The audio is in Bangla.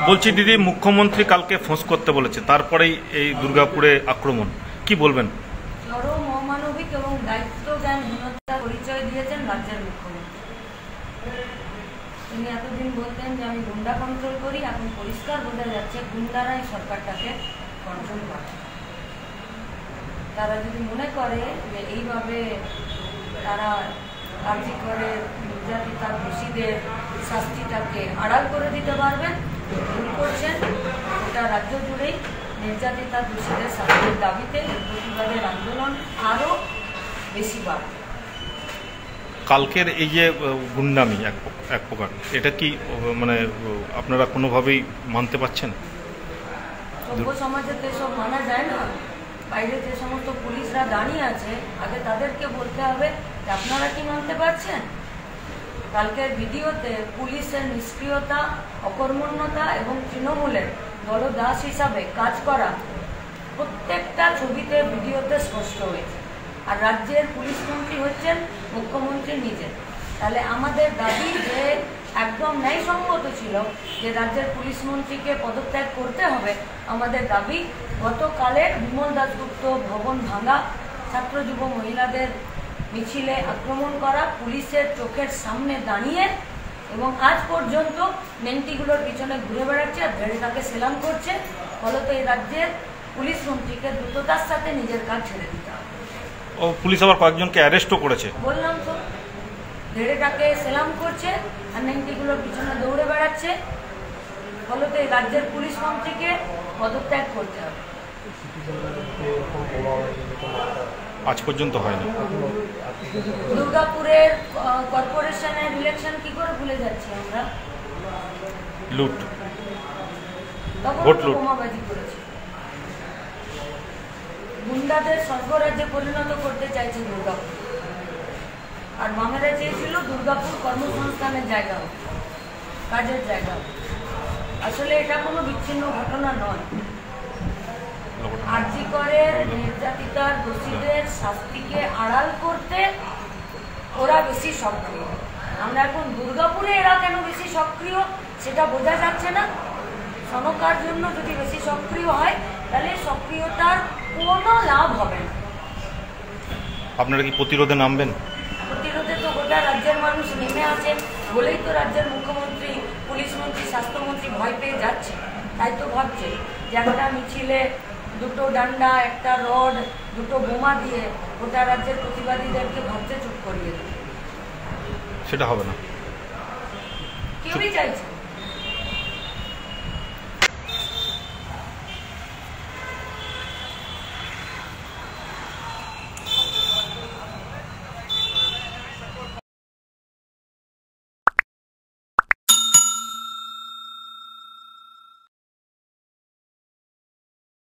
বলছি দিদি, মুখ্যমন্ত্রী কালকে ফোঁস করতে বলেছে, তারপরেই এই দুর্গাপুরে আক্রমণ, কি বলবেন? চরম অমানবিক এবং দায়িত্বজ্ঞানহীনতার পরিচয় দিয়েছেন রাজ্যের মুখ্যমন্ত্রী। তিনি এতদিন বলতেন যে আমি গুন্ডা কন্ট্রোল করি, এখন পরিষ্কার বোঝা যাচ্ছে গুন্ডারাই সরকারটাকে কন্ট্রোল করে। তারা যদি মনে করে যে এইভাবে তারা কার্যকর করে নির্যাতিতা দোষীদের শাস্তিটাকে আড়াল করে দিতে পারবেন, ভুল করছেন। গোটা রাজ্য জুড়েই নির্যাতিতা দোষীদের শাস্তির দাবিতে প্রতিবাদের আন্দোলন আরও বেশি বাড়বে। কালকের এই যে গুন্ডামি এক প্রকার, এটা কি মানে আপনারা কোনোভাবেই মানতে পারছেন? সভ্য সমাজে তো এসব মানা যায় না। বাইরে যে সমস্ত পুলিশরা দাঁড়িয়ে আছে, আগে তাদেরকে বলতে হবে যে আপনারা কি মানতে পারছেন? কালকের ভিডিওতে পুলিশের নিষ্ক্রিয়তা, অকর্মণ্যতা এবং তৃণমূলের দলদাস হিসাবে কাজ করা প্রত্যেকটা ছবিতে, ভিডিওতে স্পষ্ট হয়েছে। আর রাজ্যের পুলিশ মন্ত্রী হচ্ছেন মুখ্যমন্ত্রী নিজে। তাহলে আমাদের দাবি যে একদম ন্যায়সঙ্গত ছিল যে রাজ্যের পুলিশ মন্ত্রীকে পদত্যাগ করতে হবে। আমাদের দাবি গতকালের বিমল দাশগুপ্ত ভবন ভাঙা, ছাত্র যুব মহিলাদের মিছিলে আক্রমণ করা, পুলিশের চোখের সামনে দাঁড়িয়ে এবং আজ পর্যন্ত নেংটিগুলোর পিছনে ঘুরে বেড়াচ্ছে আর ধরে তাকে সেলাম করছে। ফলত এই রাজ্যের পুলিশ মন্ত্রীকে দ্রুততার সাথে নিজের কাজ ছেড়ে দিতে হবে। ও পুলিশ আবার কয়েকজনকে অ্যারেস্টও করেছে। বললাম তো, ধরে তাকে সেলাম করছে আর নেংটিগুলোর পিছনে দৌড়ে বেড়াচ্ছে। ফলত এই রাজ্যের পুলিশ মন্ত্রীকে পদত্যাগ করতে হবে। আজ পর্যন্ত হয়নি। দুর্গাপুরের কর্পোরেশনের ইলেকশন কি করে ভুলে যাচ্ছি আমরা? লুট, তখন বোমাবাজি করেছে। গুন্ডাদের স্বর্গরাজ্যে পরিণত করতে চাইছে দুর্গাপুর, আর বামেরা চেয়েছিল দুর্গাপুর কর্মসংস্থানের জায়গা হোক, কাজের জায়গা হোক। আসলে এটা কোনো বিচ্ছিন্ন ঘটনা নয়। আরজি করে নির্যাতিতার দোষীদের শাস্তিকে আড়াল করতে ওরা বেশি সক্রিয়। আমরা এখন দুর্গাপুরে এরা কেন বেশি সক্রিয় সেটা বোঝা যাচ্ছে না। সনকার জন্য যদি বেশি সক্রিয় হয় তাহলে সক্রিয়তার কোনো লাভ হবে না। আপনারা কি প্রতিরোধে নামবেন? প্রতিরোধে তো গোটা রাজ্যের মানুষ নেমে আছে বলেই তো রাজ্যের মুখ্যমন্ত্রী, পুলিশ মন্ত্রী, স্বাস্থ্যমন্ত্রী ভয় পেয়ে যাচ্ছে। তাই তো ভাবছে যে একটা মিছিলে দুটো ডান্ডা, একটা রড, দুটো বোমা দিয়ে গোটা রাজ্যের প্রতিবাদীদেরকে ভাবছে চুপ করিয়ে দেবে। সেটা হবে না, কেউই চাইছে।